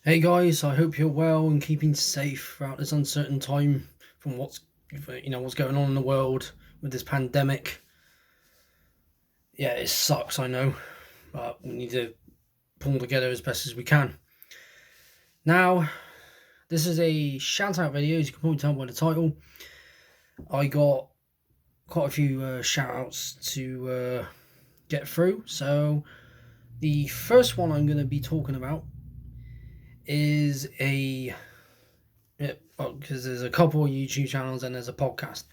Hey guys, I hope you're well and keeping safe throughout this uncertain time from what's going on in the world with this pandemic. Yeah, it sucks, I know, but we need to pull together as best as we can. Now, this is a shout out video, as you can probably tell by the title. I got quite a few shout outs to get through. So, the first one I'm going to be talking about is because there's a couple of YouTube channels and there's a podcast.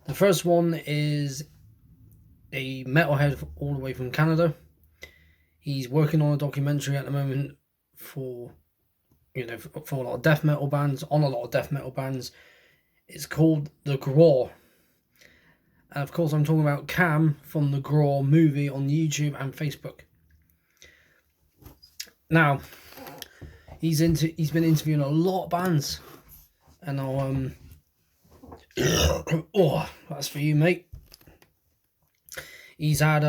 The first one is a metalhead all the way from Canada. He's working on a documentary at the moment for a lot of death metal bands, It's called The Growl. And of course I'm talking about Cam from the Growl movie on YouTube and Facebook. Now, he's been interviewing a lot of bands. And I'll oh, that's for you, mate. He's had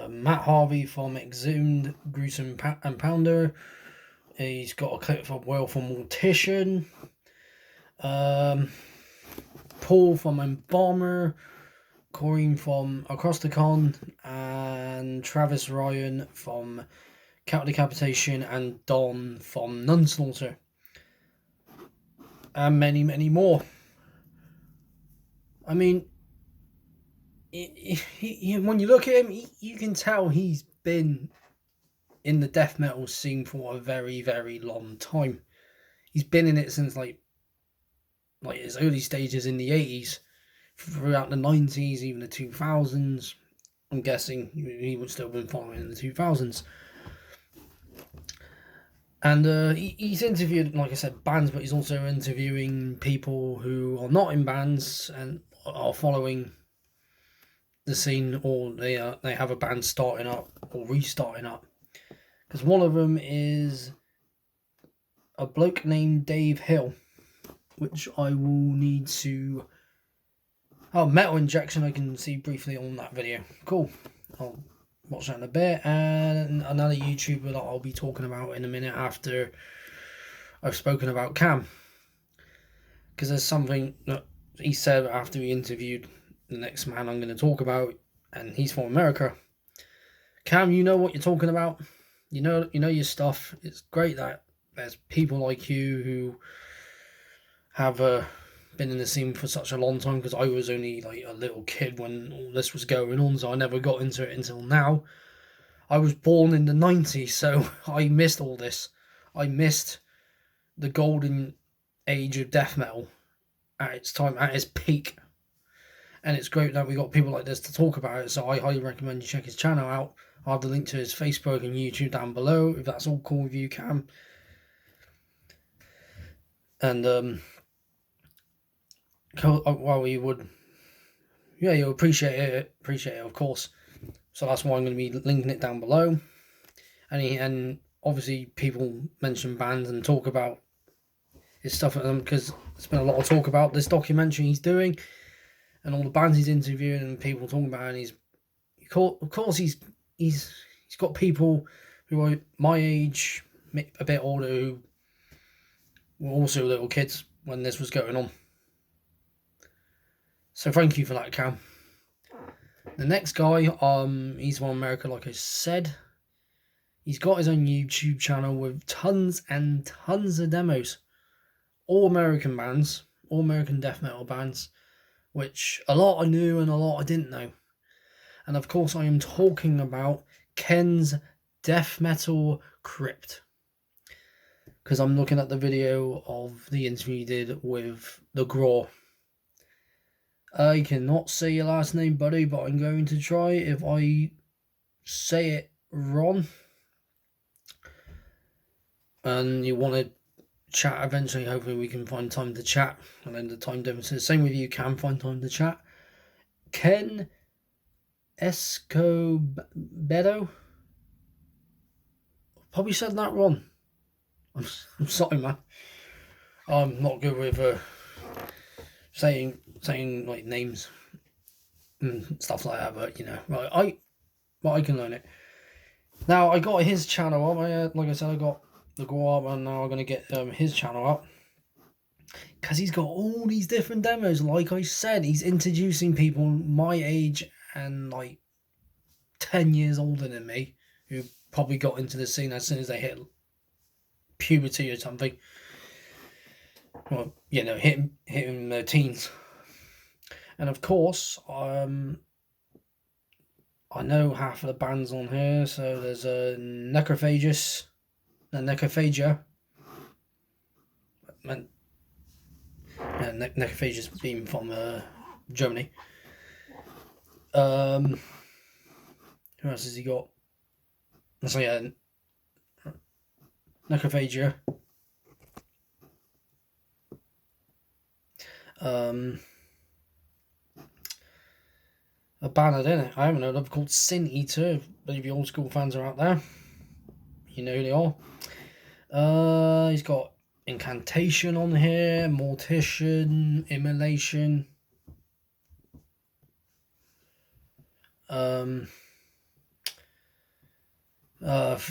Matt Harvey from Exhumed, Gruesome and Pounder. He's got a clip from Will from Mortician. Paul from Embalmer. Corinne from Across the Con. And Travis Ryan from Cat Decapitation. And Don from Nunslaughter. And many, many more. I mean, when you look at him, you can tell he's been in the death metal scene for a very, very long time. He's been in it since like his early stages in the 80s, throughout the 90s, even the 2000s. I'm guessing he would still been following in the 2000s. And he's interviewed, like I said, bands, but he's also interviewing people who are not in bands and are following the scene, or they have a band starting up or restarting up. Because one of them is a bloke named Dave Hill, which I will need to... Oh, Metal Injection I can see briefly on that video. Cool. I'll watch that in a bit. And another YouTuber that I'll be talking about in a minute after I've spoken about Cam. Because there's something that he said after he interviewed the next man I'm going to talk about, and he's from America. Cam, you know what you're talking about. You know your stuff. It's great that there's people like you who have been in the scene for such a long time, because I was only like a little kid when all this was going on, so I never got into it until now. I was born in the 90s, so I missed all this. I missed the golden age of death metal at its time, at its peak. And it's great that we got people like this to talk about it, so I highly recommend you check his channel out. I'll have the link to his Facebook and YouTube down below, if that's all cool with you, Cam. And well, you'll appreciate it, of course. So that's why I'm going to be linking it down below. And obviously people mention bands and talk about his stuff at them, because there's been a lot of talk about this documentary he's doing and all the bands he's interviewing and people talking about it. And of course he's got people who are my age, a bit older, who were also little kids when this was going on. So thank you for that, Cam. The next guy, he's from America, like I said. He's got his own YouTube channel with tons and tons of demos. All American bands, all American death metal bands, which a lot I knew and a lot I didn't know. And of course I am talking about Ken's Death Metal Crypt, because I'm looking at the video of the interview he did with the Growl. I cannot say your last name, buddy, but I'm going to try. If I say it wrong and you want to chat eventually, hopefully we can find time to chat. And then the time differences, same with you, can find time to chat. Ken Escobedo, probably said that wrong. I'm sorry, man. I'm not good with saying like names and stuff like that, but you know, right, I can learn it. Now I got his channel up. Like I said, I got the Growl up, and now I'm gonna get his channel up because he's got all these different demos. Like I said, he's introducing people my age and like 10 years older than me who probably got into the scene as soon as they hit puberty or something. Well, you know, hitting their teens. And of course, I know half of the bands on here. So there's a Necrophagus, a Necrophagia. Necrophagus being from Germany. Who else has he got? So yeah, Necrophagia. A band I haven't heard of called Sin Eater. If any of the old school fans are out there, you know who they are. He's got Incantation on here, Mortician, Immolation.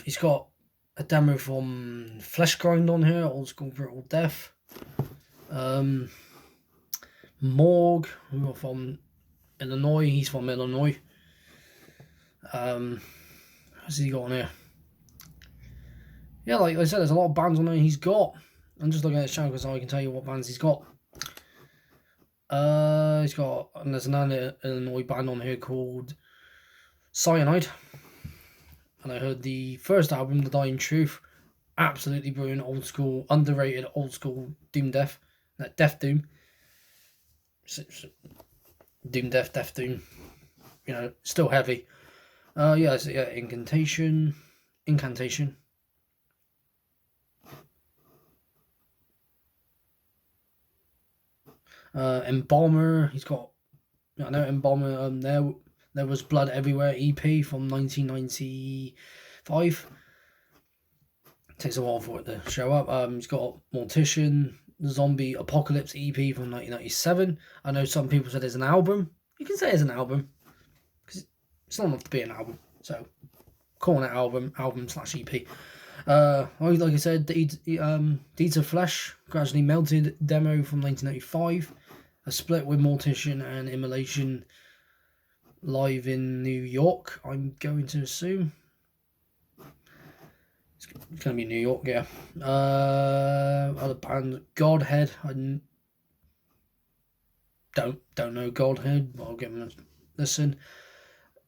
He's got a demo from Fleshgrind on here, old school brutal death. Morg, who are from Illinois. He's from Illinois. What's he got on here? Yeah, like I said, there's a lot of bands on there he's got. I'm just looking at his channel because I can tell you what bands he's got. And there's another Illinois band on here called Cyanide. And I heard the first album, The Dying Truth. Absolutely brilliant, old school, underrated old school Doom Death. Death Doom. Doom Death, Death Doom. You know, still heavy. Incantation. Embalmer. He's got, I know Embalmer. There was Blood Everywhere EP from 1995. Takes a while for it to show up. He's got Mortician, Zombie Apocalypse EP from 1997. I know some people said it's an album. You can say it's an album because it's not enough to be an album. So calling it album/EP. Like I said, Deeds of Flesh, Gradually Melted demo from 1995. A split with Mortician and Immolation live in New York, I'm going to assume. It's going to be New York, yeah. Other band, Godhead. I don't know Godhead, but I'll give them a listen.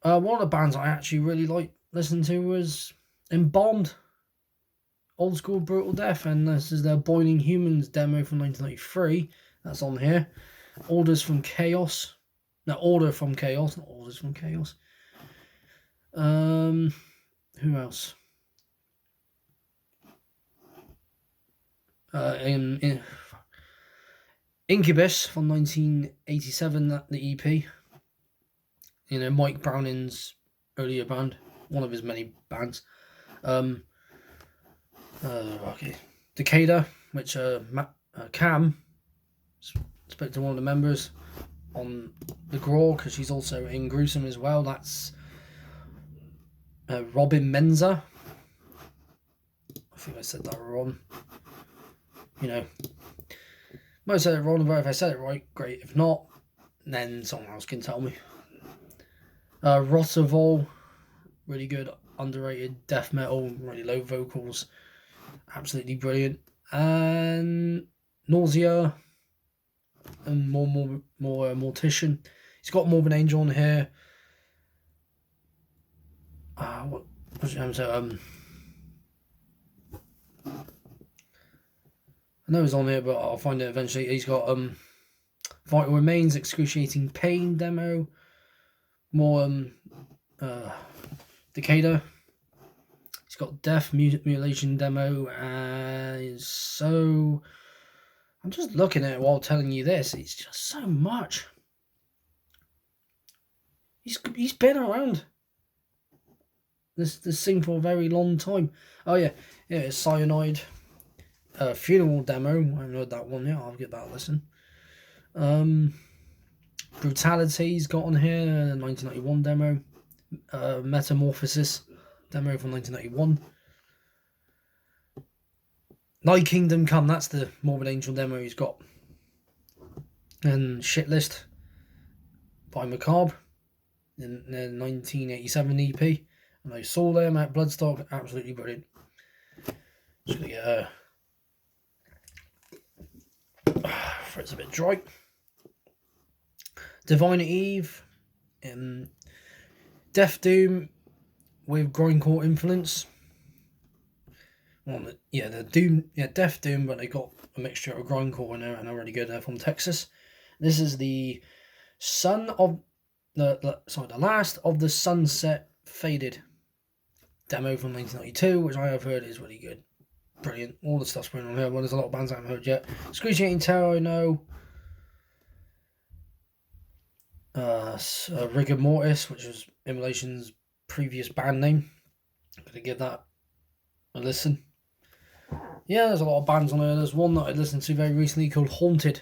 One of the bands I actually really like listening to was Embalmed, old school brutal death, and this is their Boiling Humans demo from 1993. That's on here. Order from Chaos, not Orders from Chaos. Who else? Incubus from 1987, the EP. You know, Mike Browning's earlier band, one of his many bands. Decatur, which Cam spoke to one of the members on the Growl because she's also in Gruesome as well. That's Robin Menza. I think I said that wrong. You know, might have said it wrong, but if I said it right, great. If not, then someone else can tell me. Rotovol, really good, underrated death metal, really low vocals, absolutely brilliant. And Nausea and more Mortician. He's got Morbid Angel on here. I know he's on here, but I'll find it eventually. He's got Vital Remains, Excruciating Pain demo, more Decatur. He's got Death Mutilation demo, and so I'm just looking at it while telling you this. It's just so much. He's been around this scene for a very long time. Oh yeah, it's Cyanide. Funeral demo. I haven't heard that one yet. I'll give that a listen. Brutality's got on here. 1991 demo. Metamorphosis. demo from 1991. Thy Kingdom Come, that's the Morbid Angel demo he's got. And Shitlist by Macabre in the 1987 EP. And I saw them at Bloodstock, absolutely brilliant. Just gonna get it's a bit dry. Divine Eve, Death Doom with grindcore influence. Well, the Doom, Death Doom, but they got a mixture of grindcore in there, and they're really good. They're from Texas. This is the the Last of the Sunset Faded demo from 1992, which I have heard is really good. Brilliant. All the stuff's going on here. Well, there's a lot of bands I haven't heard yet. Excruciating Terror, I know. Rigor Mortis, which was Immolation's previous band name. I'm going to give that a listen. Yeah, there's a lot of bands on there. There's one that I listened to very recently called Haunted.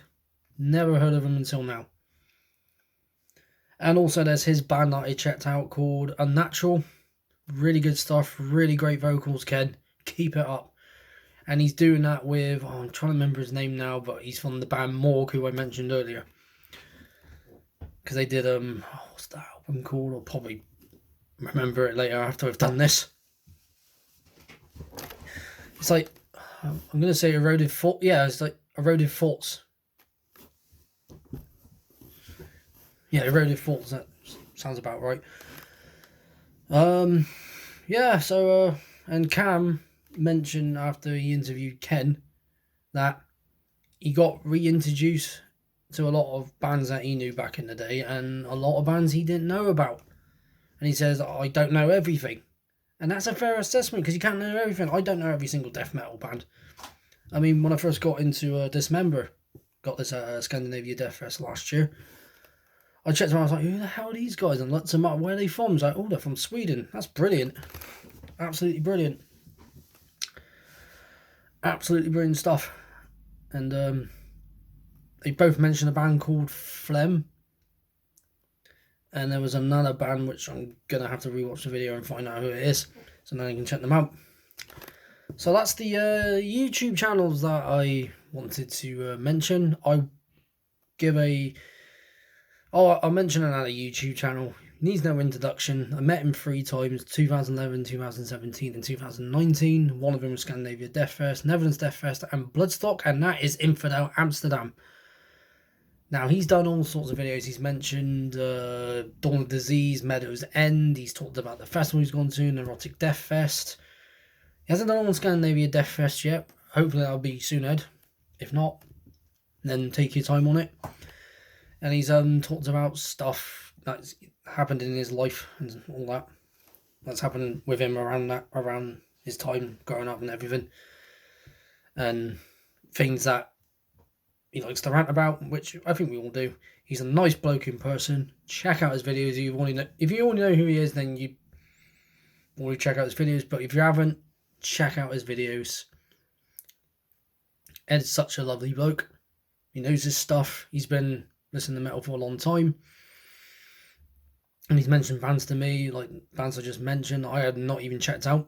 Never heard of them until now. And also there's his band that I checked out called Unnatural. Really good stuff. Really great vocals, Ken. Keep it up. And he's doing that with, I'm trying to remember his name now, but he's from the band Morgue, who I mentioned earlier. Because they did, what's that album called? I'll probably remember it later after I've done this. It's like, I'm going to say Eroded Thoughts. Yeah, it's like Eroded Thoughts. Yeah, Eroded Thoughts. That sounds about right. Yeah, so, and Cam mentioned after he interviewed Ken that he got reintroduced to a lot of bands that he knew back in the day and a lot of bands he didn't know about. And he says, I don't know everything. And that's a fair assessment because you can't know everything. I don't know every single death metal band. I mean, when I first got into Dismember, got this at Scandinavia Death Fest last year, I checked them out, I was like, who the hell are these guys? And looked them up, where are they from? I was like, oh, they're from Sweden. That's brilliant. Absolutely brilliant. Absolutely brilliant stuff. And they both mentioned a band called Phlegm. And there was another band which I'm going to have to rewatch the video and find out who it is. So now you can check them out. So that's the YouTube channels that I wanted to mention. I'll mention another YouTube channel. Needs no introduction. I met him 3 times, 2011, 2017 and 2019. One of them was Scandinavia Death Fest, Netherlands Death Fest and Bloodstock, and that is Infidelamsterdam. Now, he's done all sorts of videos. He's mentioned Dawn of Disease, Meadows End. He's talked about the festival he's gone to, Neurotic Death Fest. He hasn't done all Scandinavia Death Fest yet. Hopefully that'll be soon, Ed. If not, then take your time on it. And he's talked about stuff that's happened in his life and all that. That's happened with him around his time growing up and everything. And things that he likes to rant about, which I think we all do. He's a nice bloke in person. Check out his videos. If you already know who he is, then you already check out his videos. But if you haven't, check out his videos. Ed's such a lovely bloke. He knows his stuff. He's been listening to metal for a long time. And he's mentioned bands to me, like bands I just mentioned, I had not even checked out.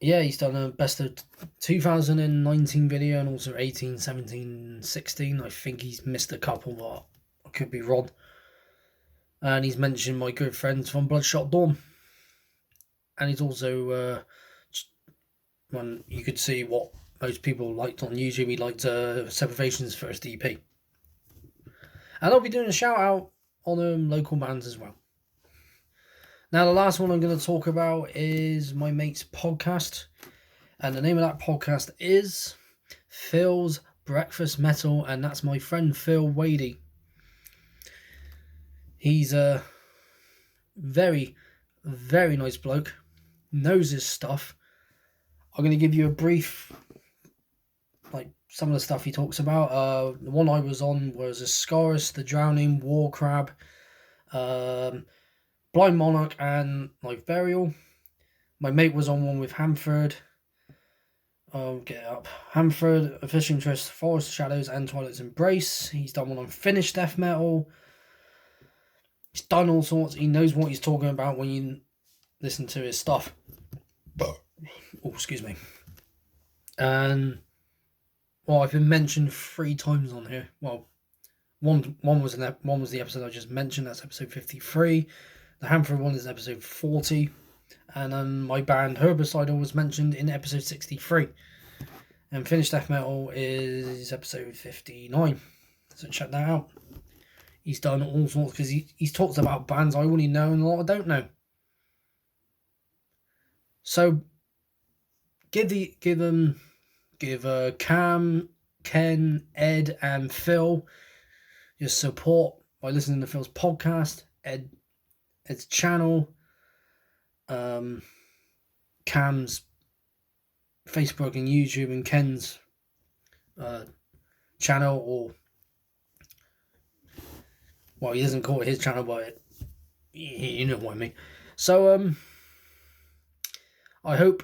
Yeah, he's done a best of 2019 video and also 18, 17, 16. I think he's missed a couple, but I could be wrong. And he's mentioned my good friends from Bloodshot Dawn. And he's also, when you could see what most people liked on YouTube, he liked Separation's first EP. And I'll be doing a shout out on local bands as well. Now, the last one I'm going to talk about is my mate's podcast. And the name of that podcast is Phil's Breakfast Metal. And that's my friend Phil Wadey. He's a very, very nice bloke. Knows his stuff. I'm going to give you a brief, some of the stuff he talks about. The one I was on was Ascaris, The Drowning, War Crab, Blind Monarch and Live Burial. My mate was on one with Hamford. Get it up. Hamford, A Fishing Interest, Forest Shadows and Twilight's Embrace. He's done one on Finnish Death Metal. He's done all sorts. He knows what he's talking about when you listen to his stuff. Oh, excuse me. And well, I've been mentioned 3 times on here. Well, one was the episode I just mentioned. That's episode 53. The Hamford one is episode 40, and my band Herbicidal was mentioned in episode 63. And Finished Death Metal is episode 59. So check that out. He's done all sorts because he's talked about bands I already know and a lot I don't know. So give Cam, Ken, Ed, and Phil your support by listening to Phil's podcast, Ed's channel, Cam's Facebook and YouTube, and Ken's channel, or well, he doesn't call it his channel, but you know what I mean. So I hope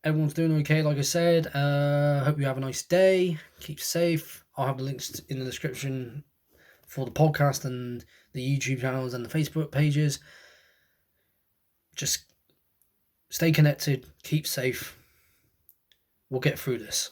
everyone's doing okay. Like I said, hope you have a nice day. Keep safe. I'll have the links in the description for the podcast and the YouTube channels and the Facebook pages. Just stay connected. Keep safe. We'll get through this.